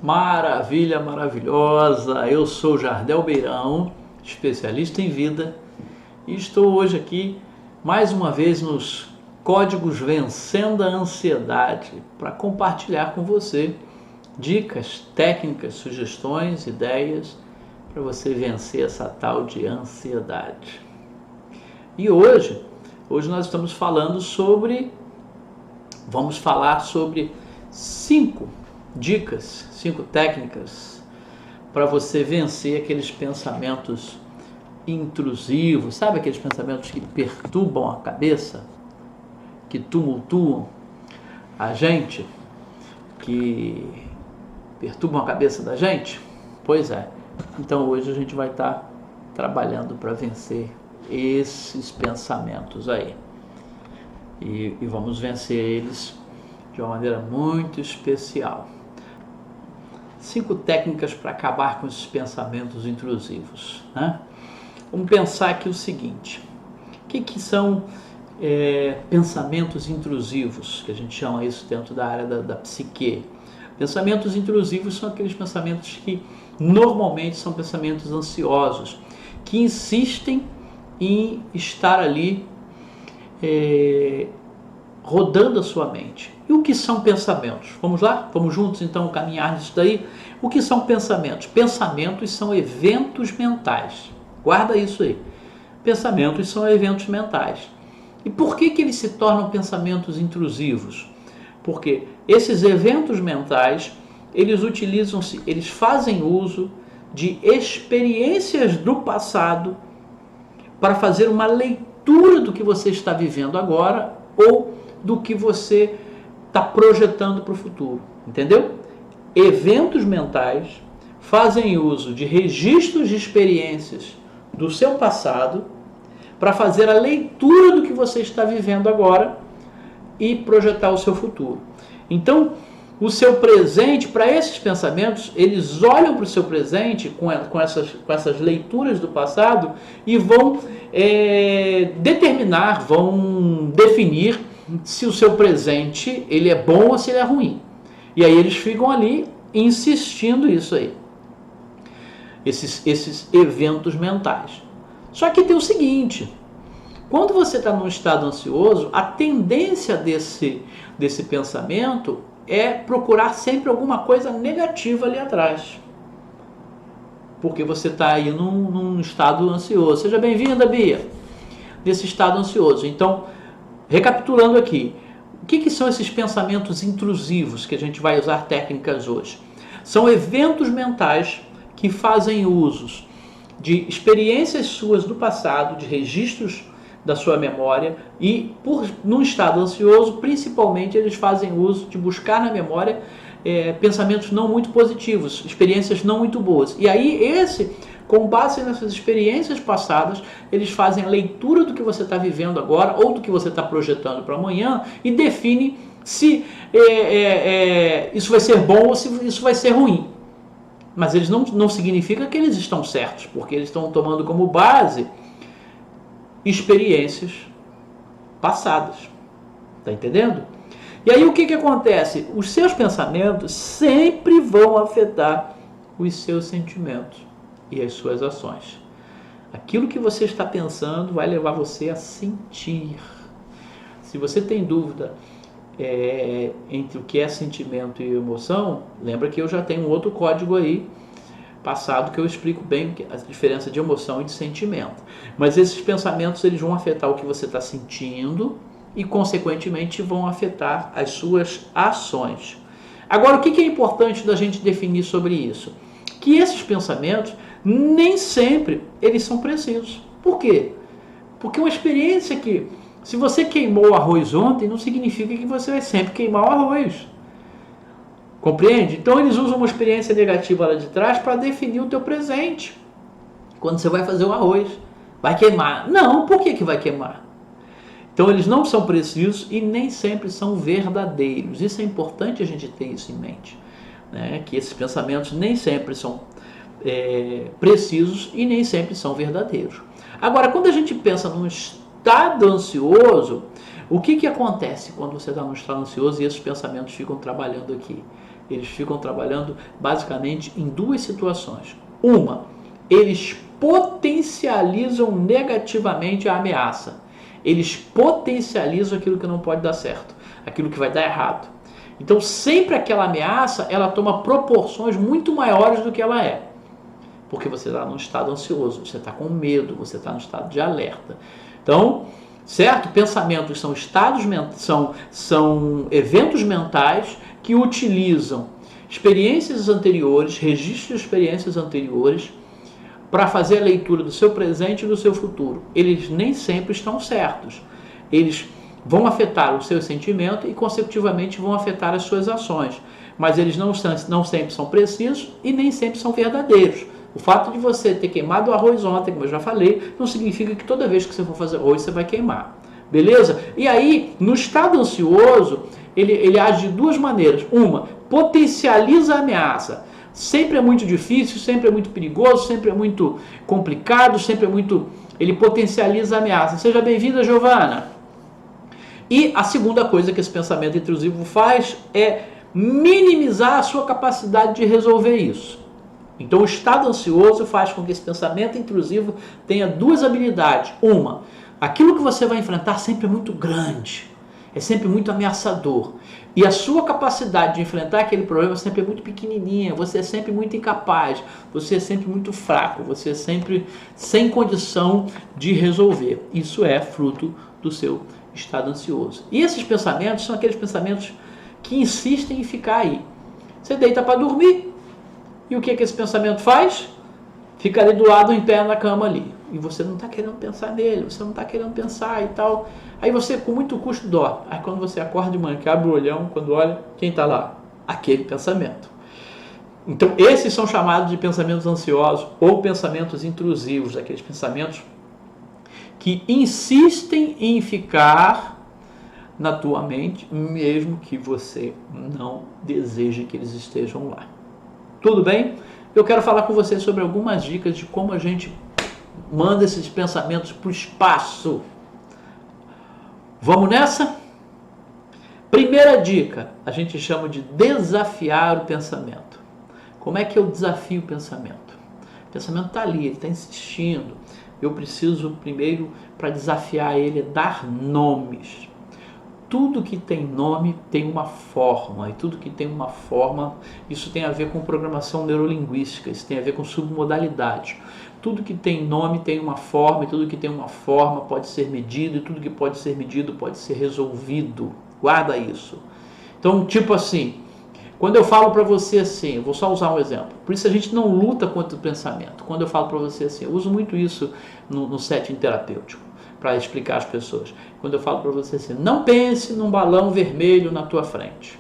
Maravilha, maravilhosa! Eu sou Jardel Beirão, especialista em vida, e estou hoje aqui mais uma vez nos Códigos Vencendo a Ansiedade para compartilhar com você dicas, técnicas, sugestões, ideias para você vencer essa tal de ansiedade. E hoje nós estamos falando vamos falar sobre 5 dicas, 5 técnicas para você vencer aqueles pensamentos intrusivos, sabe aqueles pensamentos que perturbam a cabeça, que tumultuam a gente, que perturbam a cabeça da gente? Pois é, então hoje a gente vai estar trabalhando para vencer esses pensamentos aí e vamos vencer eles de uma maneira muito especial. 5 técnicas para acabar com esses pensamentos intrusivos, né? Vamos pensar aqui o seguinte: o que são pensamentos intrusivos, que a gente chama isso dentro da área da psique? Pensamentos intrusivos são aqueles pensamentos que normalmente são pensamentos ansiosos, que insistem em estar ali rodando a sua mente. E o que são pensamentos? Vamos lá? Vamos juntos então caminhar nisso daí? O que são pensamentos? Pensamentos são eventos mentais. Guarda isso aí. Pensamentos são eventos mentais. E por que eles se tornam pensamentos intrusivos? Porque esses eventos mentais, eles fazem uso de experiências do passado para fazer uma leitura do que você está vivendo agora ou do que você está projetando para o futuro, entendeu? Eventos mentais fazem uso de registros de experiências do seu passado para fazer a leitura do que você está vivendo agora e projetar o seu futuro. Então, o seu presente, para esses pensamentos, eles olham para o seu presente com essas leituras do passado e vão vão definir se o seu presente ele é bom ou se ele é ruim. E aí eles ficam ali insistindo isso aí. Esses eventos mentais. Só que tem o seguinte: quando você está num estado ansioso, a tendência desse pensamento é procurar sempre alguma coisa negativa ali atrás. Porque você está aí num estado ansioso. Seja bem-vinda, Bia, nesse estado ansioso. Então, recapitulando aqui, o que são esses pensamentos intrusivos que a gente vai usar técnicas hoje? São eventos mentais que fazem uso de experiências suas do passado, de registros da sua memória, e num estado ansioso, principalmente, eles fazem uso de buscar na memória pensamentos não muito positivos, experiências não muito boas. E aí com base nessas experiências passadas, eles fazem a leitura do que você está vivendo agora ou do que você está projetando para amanhã e define se isso vai ser bom ou se isso vai ser ruim. Mas eles não significa que eles estão certos, porque eles estão tomando como base experiências passadas. Tá entendendo? E aí o que acontece? Os seus pensamentos sempre vão afetar os seus sentimentos e as suas ações. Aquilo que você está pensando vai levar você a sentir. Se você tem dúvida entre o que é sentimento e emoção, lembra que eu já tenho um outro código aí passado que eu explico bem a diferença de emoção e de sentimento. Mas esses pensamentos eles vão afetar o que você está sentindo e, consequentemente, vão afetar as suas ações. Agora, o que é importante da gente definir sobre isso? Que esses pensamentos nem sempre eles são precisos. Por quê? Porque uma experiência que, se você queimou o arroz ontem, não significa que você vai sempre queimar o arroz. Compreende? Então eles usam uma experiência negativa lá de trás para definir o teu presente. Quando você vai fazer o arroz, vai queimar. Não, por que vai queimar? Então eles não são precisos e nem sempre são verdadeiros. Isso é importante a gente ter isso em mente, né? Que esses pensamentos nem sempre são precisos e nem sempre são verdadeiros. Agora, quando a gente pensa num estado ansioso, o que acontece quando você está num estado ansioso e esses pensamentos ficam trabalhando aqui? eles ficam trabalhando basicamente em duas situações. Uma, eles potencializam negativamente a ameaça. Eles potencializam aquilo que não pode dar certo, aquilo que vai dar errado. Então sempre aquela ameaça, ela toma proporções muito maiores do que ela é. Porque você está num estado ansioso, você está com medo, você está num estado de alerta. Então, certo? Pensamentos são estados, são eventos mentais que utilizam experiências anteriores, registros de experiências anteriores, para fazer a leitura do seu presente e do seu futuro. Eles nem sempre estão certos. Eles vão afetar o seu sentimento e, consecutivamente, vão afetar as suas ações. Mas eles não sempre são precisos e nem sempre são verdadeiros. O fato de você ter queimado o arroz ontem, como eu já falei, não significa que toda vez que você for fazer arroz, você vai queimar. Beleza? E aí, no estado ansioso, ele age de duas maneiras. Uma, potencializa a ameaça. Sempre é muito difícil, sempre é muito perigoso, sempre é muito complicado, sempre é muito... Ele potencializa a ameaça. Seja bem-vinda, Giovana. E a segunda coisa que esse pensamento intrusivo faz é minimizar a sua capacidade de resolver isso. Então o estado ansioso faz com que esse pensamento intrusivo tenha duas habilidades. Uma, aquilo que você vai enfrentar sempre é muito grande, é sempre muito ameaçador. E a sua capacidade de enfrentar aquele problema sempre é muito pequenininha, você é sempre muito incapaz, você é sempre muito fraco, você é sempre sem condição de resolver. Isso é fruto do seu estado ansioso. E esses pensamentos são aqueles pensamentos que insistem em ficar aí. Você deita para dormir, e o que esse pensamento faz? Fica ali do lado, em pé na cama ali. E você não está querendo pensar nele, você não está querendo pensar e tal. Aí você, com muito custo, dorme. Aí quando você acorda de manhã, que abre o olhão, quando olha, quem está lá? Aquele pensamento. Então, esses são chamados de pensamentos ansiosos ou pensamentos intrusivos, aqueles pensamentos que insistem em ficar na tua mente, mesmo que você não deseje que eles estejam lá. Tudo bem? Eu quero falar com você sobre algumas dicas de como a gente manda esses pensamentos para o espaço. Vamos nessa? Primeira dica, a gente chama de desafiar o pensamento. Como é que eu desafio o pensamento? O pensamento está ali, ele está insistindo. Eu preciso primeiro, para desafiar ele, dar nomes. Tudo que tem nome tem uma forma, e tudo que tem uma forma, isso tem a ver com programação neurolinguística, isso tem a ver com submodalidade. Tudo que tem nome tem uma forma, e tudo que tem uma forma pode ser medido, e tudo que pode ser medido pode ser resolvido. Guarda isso. Então, tipo assim, quando eu falo para você assim, eu vou só usar um exemplo, por isso a gente não luta contra o pensamento. Quando eu falo para você assim, eu uso muito isso no setting terapêutico, para explicar às pessoas. Quando eu falo para você assim, não pense num balão vermelho na tua frente.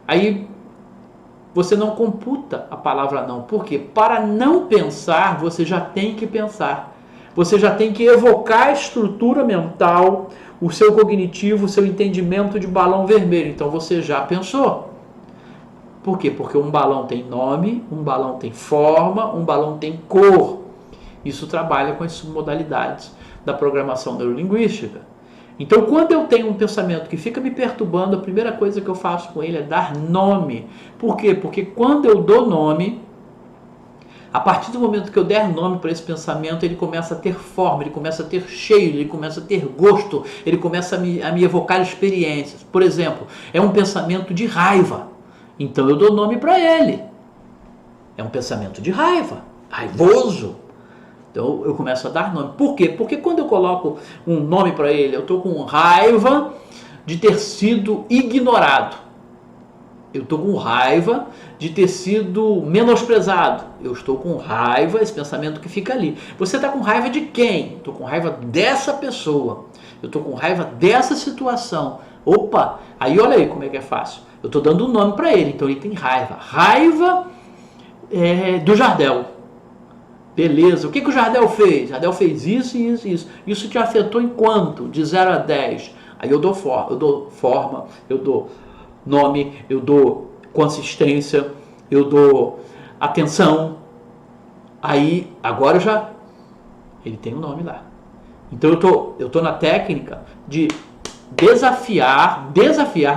Aí você não computa a palavra não. Por quê? Para não pensar, você já tem que pensar. Você já tem que evocar a estrutura mental, o seu cognitivo, o seu entendimento de balão vermelho. Então você já pensou. Por quê? Porque um balão tem nome, um balão tem forma, um balão tem cor. Isso trabalha com as submodalidades da programação neurolinguística. Então, quando eu tenho um pensamento que fica me perturbando, a primeira coisa que eu faço com ele é dar nome. Por quê? Porque quando eu dou nome, a partir do momento que eu der nome para esse pensamento, ele começa a ter forma, ele começa a ter cheiro, ele começa a ter gosto, ele começa a me evocar experiências. Por exemplo, é um pensamento de raiva. Então eu dou nome para ele. É um pensamento de raiva, raivoso. Então eu começo a dar nome. Por quê? Porque quando eu coloco um nome para ele, eu estou com raiva de ter sido ignorado. Eu estou com raiva de ter sido menosprezado. Eu estou com raiva, esse pensamento que fica ali. Você está com raiva de quem? Estou com raiva dessa pessoa. Eu estou com raiva dessa situação. Opa, aí olha aí como é que é fácil. Eu estou dando um nome para ele, então ele tem raiva. Raiva do Jardel. Beleza, o que o Jardel fez? Jardel fez isso e isso e isso. Isso te afetou em quanto? De 0 a 10. Aí eu dou forma, eu dou nome, eu dou consistência, eu dou atenção. Aí, agora ele tem um nome lá. Então eu tô na técnica de Desafiar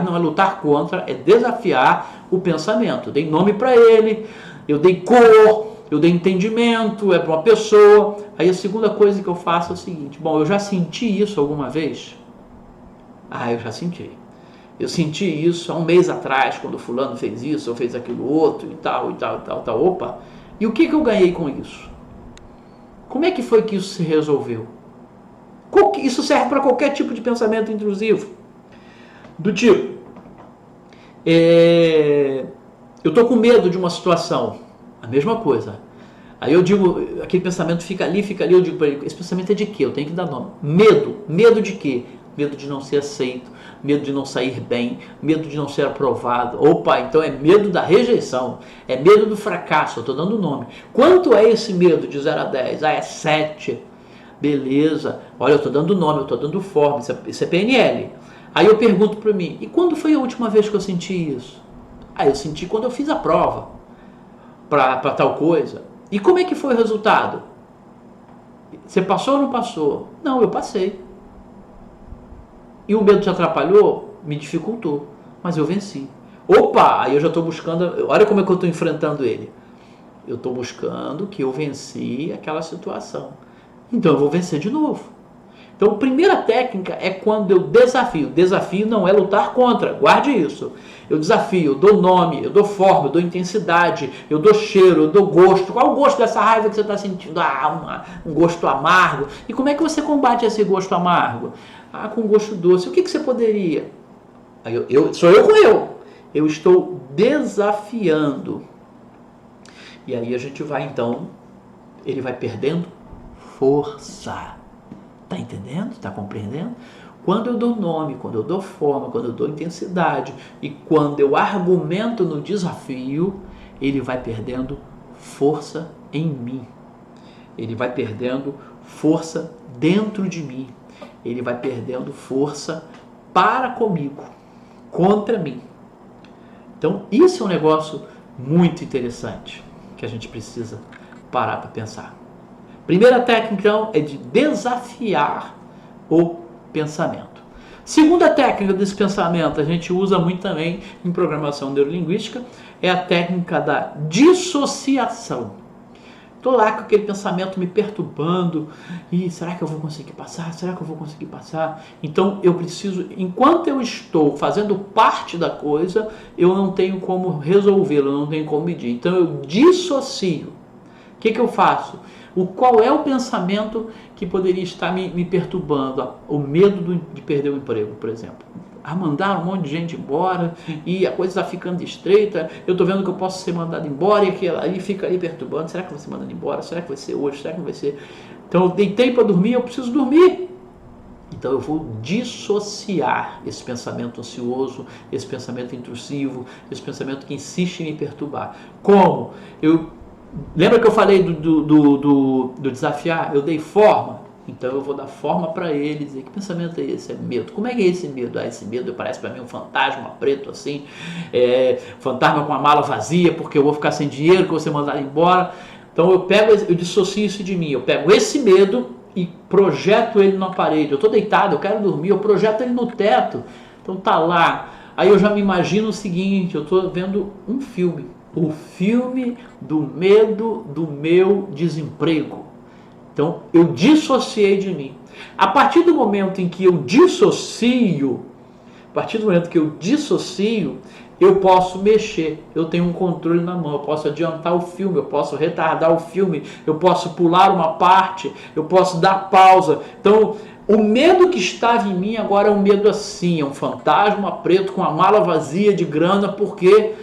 não é lutar contra, é desafiar o pensamento. Eu dei nome para ele, eu dei cor, eu dei entendimento, é para uma pessoa. Aí a segunda coisa que eu faço é o seguinte: bom, eu já senti isso alguma vez? Ah, eu já senti. Eu senti isso há um mês atrás, quando o fulano fez isso, ou fez aquilo outro, e tal, e tal, e tal, tal. Opa! E o que eu ganhei com isso? Como é que foi que isso se resolveu? Isso serve para qualquer tipo de pensamento intrusivo. Do tipo, eu estou com medo de uma situação. A mesma coisa. Aí eu digo, aquele pensamento fica ali, eu digo para ele, esse pensamento é de quê? Eu tenho que dar nome. Medo. Medo de quê? Medo de não ser aceito, medo de não sair bem, medo de não ser aprovado. Opa, então é medo da rejeição, é medo do fracasso, eu estou dando nome. Quanto é esse medo de 0 a 10? Ah, é 7. Beleza, olha, eu estou dando nome, eu estou dando forma, isso é PNL. Aí eu pergunto para mim, e quando foi a última vez que eu senti isso? Ah, eu senti quando eu fiz a prova para tal coisa. E como é que foi o resultado? Você passou ou não passou? Não, eu passei. E o medo te atrapalhou? Me dificultou, mas eu venci. Opa, aí eu já estou buscando, olha como é que eu estou enfrentando ele. Eu estou buscando que eu venci aquela situação. Então eu vou vencer de novo. Então, a primeira técnica é quando eu desafio. Desafio não é lutar contra, guarde isso. Eu desafio, eu dou nome, eu dou forma, eu dou intensidade, eu dou cheiro, eu dou gosto. Qual o gosto dessa raiva que você está sentindo? Ah, um gosto amargo. E como é que você combate esse gosto amargo? Ah, com gosto doce. O que você poderia? Sou eu com eu. Eu estou desafiando. E aí a gente vai então, ele vai perdendo força. Tá entendendo? Tá compreendendo? Quando eu dou nome, quando eu dou forma, quando eu dou intensidade e quando eu argumento no desafio, ele vai perdendo força em mim. Ele vai perdendo força dentro de mim. Ele vai perdendo força para comigo, contra mim. Então, isso é um negócio muito interessante que a gente precisa parar para pensar. Primeira técnica, então, é de desafiar o pensamento. Segunda técnica desse pensamento, a gente usa muito também em programação neurolinguística, é a técnica da dissociação. Estou lá com aquele pensamento me perturbando, e será que eu vou conseguir passar? Será que eu vou conseguir passar? Então eu preciso, enquanto eu estou fazendo parte da coisa, eu não tenho como resolvê-lo, eu não tenho como medir. Então eu dissocio. O que eu faço? Qual é o pensamento que poderia estar me perturbando? O medo de perder o emprego, por exemplo. Mandar um monte de gente embora e a coisa está ficando estreita, eu estou vendo que eu posso ser mandado embora e aquilo ali fica aí perturbando. Será que eu vou ser mandado embora? Será que vai ser hoje? Será que não vai ser? Então eu deitei para dormir, eu preciso dormir. Então eu vou dissociar esse pensamento ansioso, esse pensamento intrusivo, esse pensamento que insiste em me perturbar. Como? Lembra que eu falei do desafiar? Eu dei forma. Então eu vou dar forma para ele, dizer que pensamento é esse? É medo. Como é que é esse medo? Esse medo parece para mim um fantasma preto assim, fantasma com a mala vazia, porque eu vou ficar sem dinheiro, que eu vou ser mandado embora. Então eu dissocio isso de mim. Eu pego esse medo e projeto ele na parede. Eu estou deitado, eu quero dormir, eu projeto ele no teto. Então tá lá. Aí eu já me imagino o seguinte, eu estou vendo um filme. O filme do medo do meu desemprego. Então, eu dissociei de mim. A partir do momento em que eu dissocio, eu posso mexer. Eu tenho um controle na mão. Eu posso adiantar o filme, eu posso retardar o filme, eu posso pular uma parte, eu posso dar pausa. Então, o medo que estava em mim agora é um medo assim, é um fantasma preto com a mala vazia de grana, porque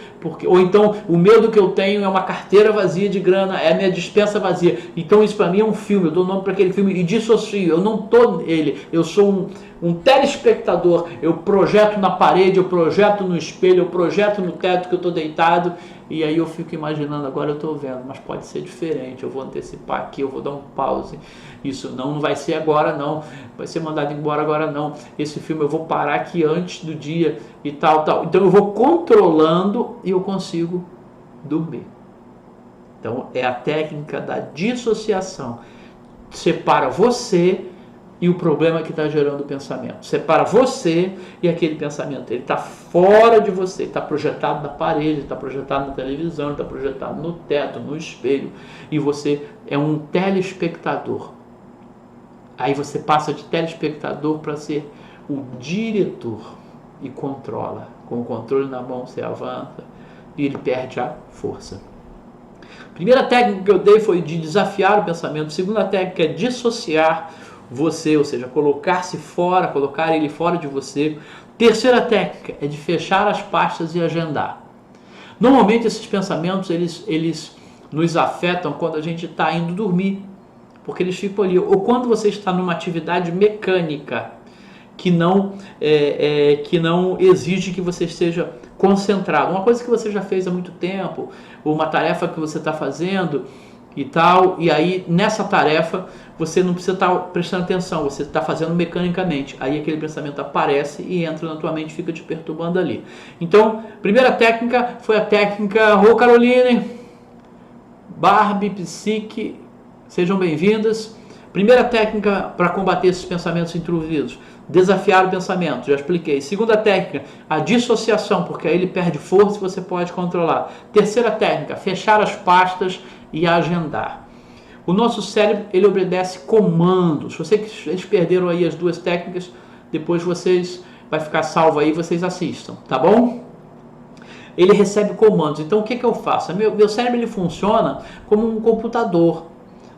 ou então o medo que eu tenho é uma carteira vazia de grana, é a minha despensa vazia. Então isso para mim é um filme, eu dou nome para aquele filme e dissocio, eu não estou nele, eu sou um telespectador, eu projeto na parede, eu projeto no espelho, eu projeto no teto que eu estou deitado, e aí eu fico imaginando, agora eu estou vendo, mas pode ser diferente, eu vou antecipar aqui, eu vou dar um pause, isso não vai ser agora não, vai ser mandado embora agora não, esse filme eu vou parar aqui antes do dia e tal. Então eu vou controlando e eu consigo dormir. Então é a técnica da dissociação. Separa você e o problema que está gerando o pensamento. Separa você e aquele pensamento. Ele está fora de você, está projetado na parede, está projetado na televisão, está projetado no teto, no espelho, e você é um telespectador. Aí você passa de telespectador para ser o diretor e controla. Com o controle na mão você avança e ele perde a força. A primeira técnica que eu dei foi de desafiar o pensamento. A segunda técnica é dissociar você, ou seja, colocar-se fora, colocar ele fora de você. Terceira técnica é de fechar as pastas e agendar. Normalmente esses pensamentos eles nos afetam quando a gente está indo dormir, porque eles ficam ali. Ou quando você está numa atividade mecânica que não exige que você esteja concentrado. Uma coisa que você já fez há muito tempo, ou uma tarefa que você está fazendo e tal, e aí nessa tarefa você não precisa estar prestando atenção, você está fazendo mecanicamente. Aí aquele pensamento aparece e entra na tua mente e fica te perturbando ali. Então, primeira técnica foi a técnica Rô Caroline, Barbie, Psique, sejam bem-vindas. Primeira técnica para combater esses pensamentos intrusidos: desafiar o pensamento, já expliquei. Segunda técnica, a dissociação, porque aí ele perde força e você pode controlar. Terceira técnica, fechar as pastas e agendar. O nosso cérebro, ele obedece comandos. Eles perderam aí as duas técnicas, depois vai ficar salvo aí, vocês assistam, tá bom? Ele recebe comandos. Então o que eu faço? Meu cérebro ele funciona como um computador.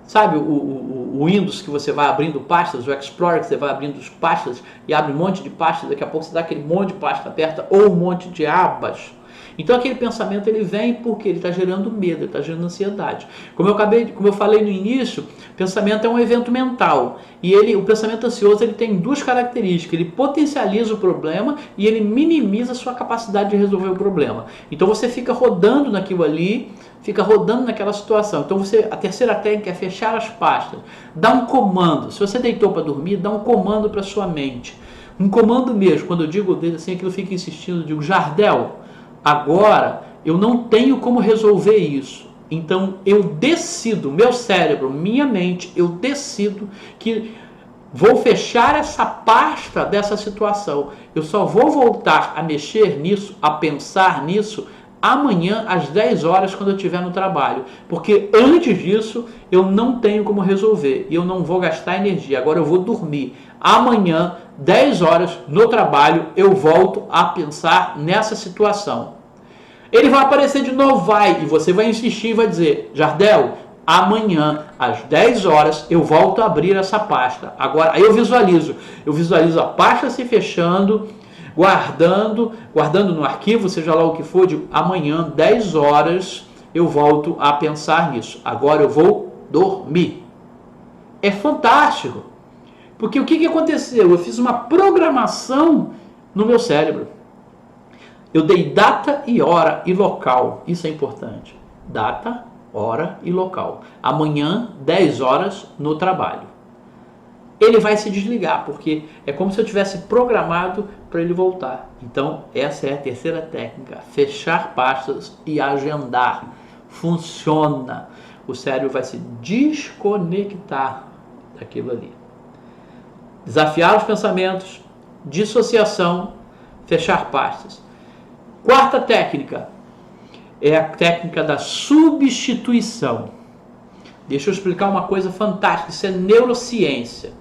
Sabe o Windows que você vai abrindo pastas, o Explorer que você vai abrindo pastas e abre um monte de pastas, daqui a pouco você dá aquele monte de pasta aberta ou um monte de abas. Então aquele pensamento ele vem porque ele está gerando medo, ele está gerando ansiedade. Como eu falei no início, pensamento é um evento mental e o pensamento ansioso ele tem duas características: ele potencializa o problema e ele minimiza a sua capacidade de resolver o problema. Então você fica rodando naquilo ali, fica rodando naquela situação. Então a terceira técnica é fechar as pastas, dá um comando. Se você deitou para dormir, dá um comando para sua mente, um comando mesmo. Quando eu digo assim, aquilo fica insistindo, eu digo: Jardel, agora eu não tenho como resolver isso. Então eu decido, meu cérebro, minha mente, eu decido que vou fechar essa pasta dessa situação. Eu só vou voltar a mexer nisso, a pensar nisso, amanhã às 10 horas, quando eu estiver no trabalho. Porque antes disso eu não tenho como resolver e eu não vou gastar energia. Agora eu vou dormir. Amanhã, 10 horas, no trabalho, eu volto a pensar nessa situação. Ele vai aparecer de novo, e você vai insistir e vai dizer: Jardel, amanhã, às 10 horas, eu volto a abrir essa pasta. Agora, aí eu visualizo a pasta se fechando, guardando no arquivo, seja lá o que for, de amanhã, 10 horas, eu volto a pensar nisso. Agora eu vou dormir. É fantástico. Porque o que aconteceu? Eu fiz uma programação no meu cérebro. Eu dei data e hora e local. Isso é importante. Data, hora e local. Amanhã, 10 horas, no trabalho. Ele vai se desligar, porque é como se eu tivesse programado para ele voltar. Então, essa é a terceira técnica. Fechar pastas e agendar. Funciona. O cérebro vai se desconectar daquilo ali. Desafiar os pensamentos, dissociação, fechar pastas. Quarta técnica é a técnica da substituição. Deixa eu explicar uma coisa fantástica, isso é neurociência.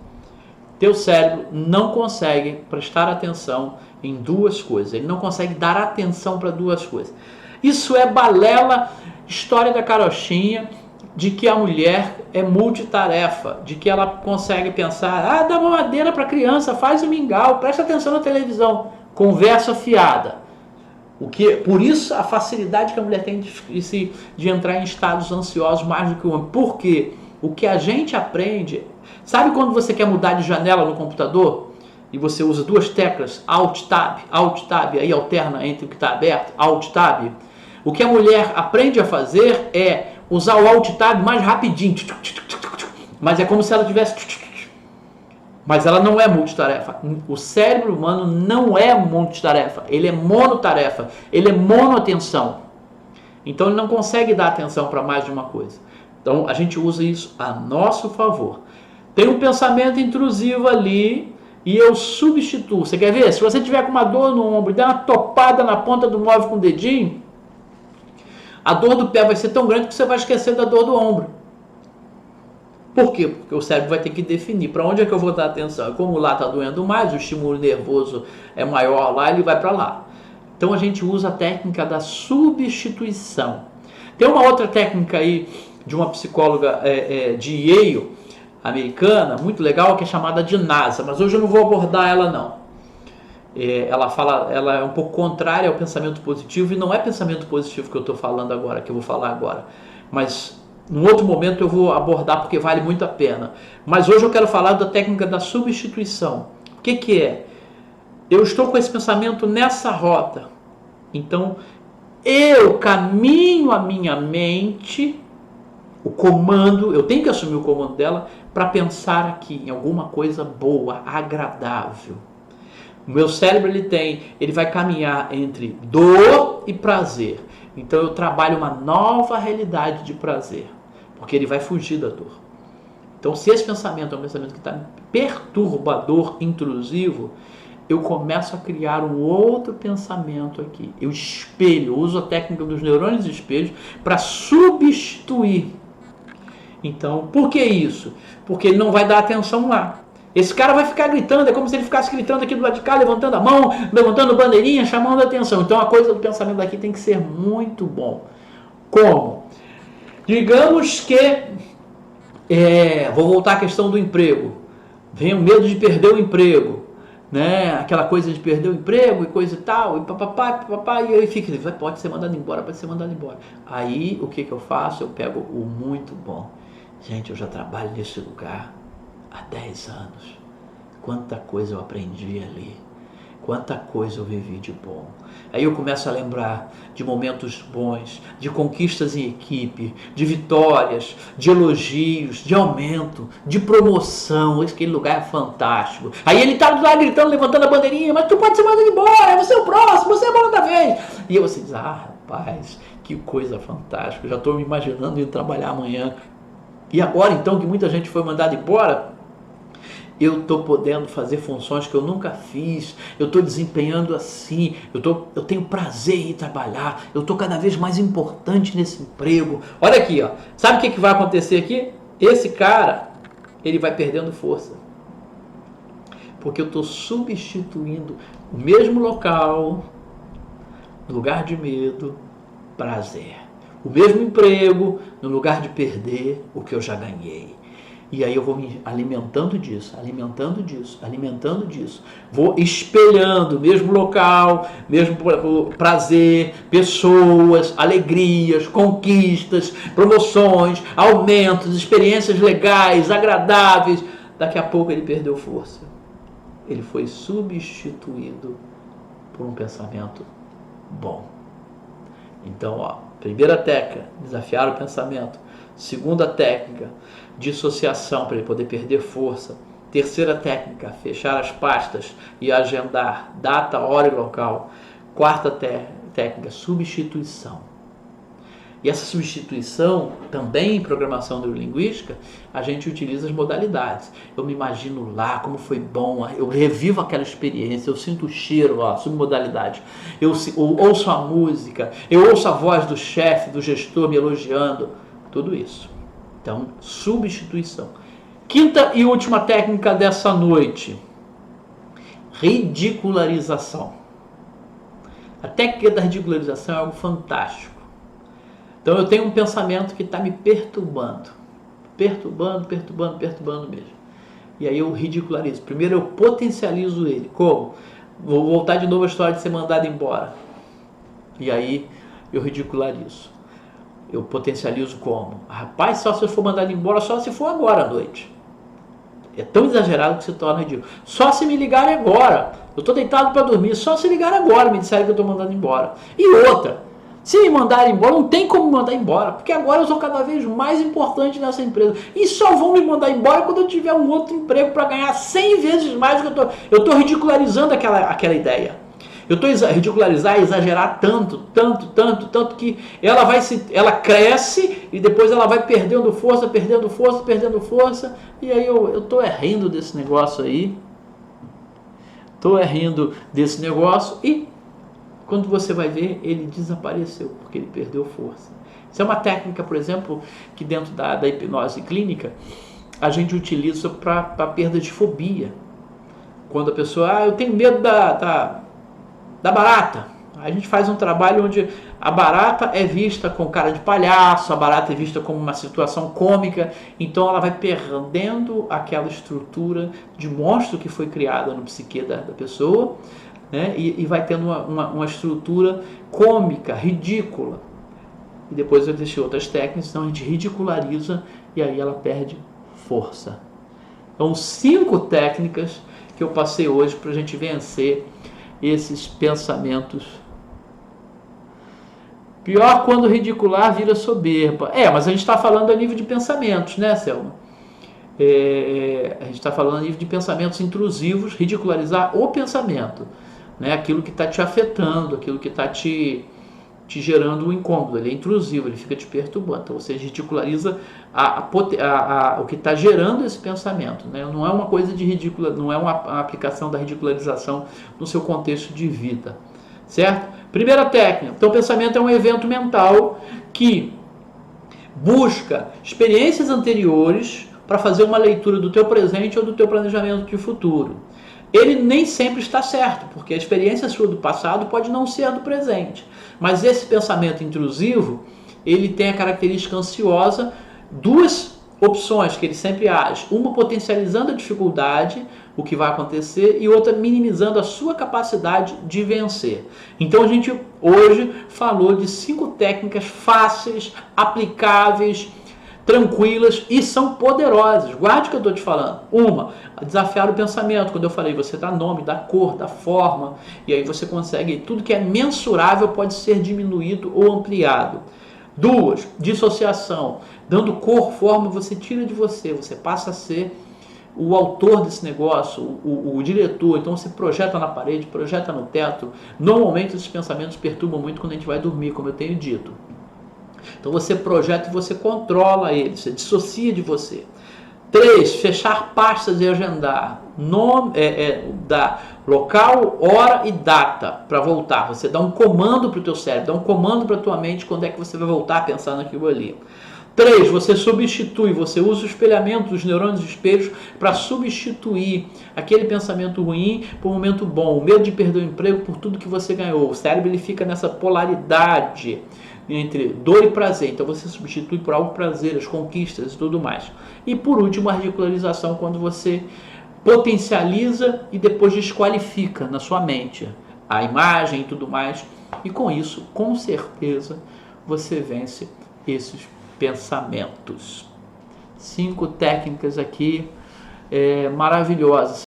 Teu cérebro não consegue prestar atenção em duas coisas, ele não consegue dar atenção para duas coisas. Isso é balela, história da carochinha, de que a mulher é multitarefa, de que ela consegue pensar: dá mamadeira para a criança, faz o mingau, presta atenção na televisão. Conversa fiada. Por isso a facilidade que a mulher tem de entrar em estados ansiosos mais do que o homem. Por quê? O que a gente aprende... Sabe quando você quer mudar de janela no computador? E você usa duas teclas, Alt Tab, aí alterna entre o que está aberto, Alt Tab. O que a mulher aprende a fazer é usar o Alt Tab mais rapidinho. Mas é como se ela tivesse... Mas ela não é multitarefa. O cérebro humano não é multitarefa. Ele é monotarefa. Ele é monoatenção. Então ele não consegue dar atenção para mais de uma coisa. Então a gente usa isso a nosso favor. Tem um pensamento intrusivo ali e eu substituo. Você quer ver? Se você tiver com uma dor no ombro e der uma topada na ponta do móvel com o dedinho, a dor do pé vai ser tão grande que você vai esquecer da dor do ombro. Por quê? Porque o cérebro vai ter que definir para onde é que eu vou dar atenção. E como lá está doendo mais, o estímulo nervoso é maior lá, ele vai para lá. Então a gente usa a técnica da substituição. Tem uma outra técnica aí de uma psicóloga de Yale, americana, muito legal, que é chamada de NASA, mas hoje eu não vou abordar ela não. Ela é um pouco contrária ao pensamento positivo, e não é pensamento positivo que eu estou falando agora, que eu vou falar agora, mas num outro momento eu vou abordar porque vale muito a pena. Mas hoje eu quero falar da técnica da substituição. O que é? Eu estou com esse pensamento nessa rota, então eu caminho a minha mente, o comando, eu tenho que assumir o comando dela para pensar aqui em alguma coisa boa, agradável. O meu cérebro ele vai caminhar entre dor e prazer. Então eu trabalho uma nova realidade de prazer, porque ele vai fugir da dor. Então se esse pensamento é um pensamento que está perturbador, intrusivo, eu começo a criar um outro pensamento aqui. Eu espelho, eu uso a técnica dos neurônios de espelho para substituir. Então, por que isso? Porque ele não vai dar atenção lá. Esse cara vai ficar gritando, é como se ele ficasse gritando aqui do lado de cá, levantando a mão, levantando bandeirinha, chamando a atenção. Então a coisa do pensamento daqui tem que ser muito bom. Como? Digamos que, vou voltar à questão do emprego. Vem o medo de perder o emprego, né? Aquela coisa de perder o emprego e coisa e tal, e papapá, e aí fica, pode ser mandado embora, pode ser mandado embora. Aí o que eu faço? Eu pego o muito bom. Gente, eu já trabalho nesse lugar há 10 anos. Quanta coisa eu aprendi ali. Quanta coisa eu vivi de bom. Aí eu começo a lembrar de momentos bons, de conquistas em equipe, de vitórias, de elogios, de aumento, de promoção. Aquele lugar é fantástico. Aí ele tá lá gritando, levantando a bandeirinha, mas tu pode ser mandado embora, você é o próximo, você é a bola da vez. E você diz, rapaz, que coisa fantástica. Eu já estou me imaginando ir trabalhar amanhã. E agora então que muita gente foi mandada embora, eu estou podendo fazer funções que eu nunca fiz, eu estou desempenhando assim, eu tenho prazer em trabalhar, eu estou cada vez mais importante nesse emprego. Olha aqui, ó. Sabe o que vai acontecer aqui? Esse cara, ele vai perdendo força, porque eu estou substituindo o mesmo local, lugar de medo, prazer. O mesmo emprego, no lugar de perder o que eu já ganhei. E aí eu vou me alimentando disso. Vou espelhando o mesmo local, mesmo prazer, pessoas, alegrias, conquistas, promoções, aumentos, experiências legais, agradáveis. Daqui a pouco ele perdeu força. Ele foi substituído por um pensamento bom. Então, primeira técnica, desafiar o pensamento. Segunda técnica, dissociação para ele poder perder força. Terceira técnica, fechar as pastas e agendar data, hora e local. Quarta técnica, substituição. E essa substituição, também em programação neurolinguística, a gente utiliza as modalidades. Eu me imagino lá, como foi bom, eu revivo aquela experiência, eu sinto o cheiro, submodalidade. Eu ouço a música, eu ouço a voz do chefe, do gestor me elogiando, tudo isso. Então, substituição. Quinta e última técnica dessa noite, ridicularização. A técnica da ridicularização é algo fantástico. Então eu tenho um pensamento que está me perturbando mesmo. E aí eu ridicularizo. Primeiro eu potencializo ele. Como? Vou voltar de novo à história de ser mandado embora. E aí eu ridicularizo. Eu potencializo como? Rapaz, só se eu for mandado embora, só se for agora à noite. É tão exagerado que se torna ridículo. Só se me ligarem agora. Eu estou deitado para dormir. Só se ligarem agora me disserem que eu estou mandando embora. E outra. Se me mandarem embora, não tem como me mandar embora, porque agora eu sou cada vez mais importante nessa empresa. E só vão me mandar embora quando eu tiver um outro emprego para ganhar 100 vezes mais do que eu estou ridicularizando aquela ideia. Eu estou ridicularizar, exagerar tanto que ela cresce e depois ela vai perdendo força, e aí eu estou rindo desse negócio aí. E quando você vai ver, ele desapareceu, porque ele perdeu força. Isso é uma técnica, por exemplo, que dentro da hipnose clínica a gente utiliza para perda de fobia. Quando a pessoa, eu tenho medo da barata. A gente faz um trabalho onde a barata é vista com cara de palhaço, a barata é vista como uma situação cômica, então ela vai perdendo aquela estrutura de monstro que foi criada no psique da pessoa, né? E vai tendo uma estrutura cômica, ridícula. E depois existem outras técnicas, então a gente ridiculariza e aí ela perde força. Então 5 técnicas que eu passei hoje para a gente vencer esses pensamentos. Pior quando ridicular vira soberba. Mas a gente está falando a nível de pensamentos, né, Selma? A gente está falando a nível de pensamentos intrusivos, ridicularizar o pensamento, né? Aquilo que está te afetando, aquilo que está te gerando um incômodo. Ele é intrusivo, ele fica te perturbando. Então você ridiculariza o que está gerando esse pensamento, né? Não é uma coisa de ridícula, não é uma aplicação da ridicularização no seu contexto de vida, certo? Primeira técnica. Então, o pensamento é um evento mental que busca experiências anteriores para fazer uma leitura do teu presente ou do teu planejamento de futuro. Ele nem sempre está certo, porque a experiência sua do passado pode não ser a do presente. Mas esse pensamento intrusivo, ele tem a característica ansiosa, 2 opções que ele sempre age. Uma potencializando a dificuldade, o que vai acontecer, e outra minimizando a sua capacidade de vencer. Então a gente hoje falou de 5 técnicas fáceis, aplicáveis, tranquilas e são poderosas. Guarde o que eu estou te falando. Uma, desafiar o pensamento. Quando eu falei, você dá nome, dá cor, dá forma, e aí você consegue, tudo que é mensurável pode ser diminuído ou ampliado. 2, dissociação. Dando cor, forma, você tira de você passa a ser o autor desse negócio, o diretor. Então você projeta na parede, projeta no teto. Normalmente esses pensamentos perturbam muito quando a gente vai dormir, como eu tenho dito. Então você projeta e você controla ele, você dissocia de você. 3, fechar pastas e agendar. Dá local, hora e data para voltar. Você dá um comando para o teu cérebro, dá um comando para a tua mente quando é que você vai voltar a pensar naquilo ali. 3, você substitui, você usa o espelhamento dos neurônios espelhos para substituir aquele pensamento ruim por um momento bom, o medo de perder o emprego por tudo que você ganhou. O cérebro ele fica nessa polaridade entre dor e prazer, então você substitui por algo prazer, as conquistas e tudo mais. E por último, a ridicularização, quando você potencializa e depois desqualifica na sua mente a imagem e tudo mais, e com isso, com certeza, você vence esses pensamentos. 5 técnicas aqui maravilhosas.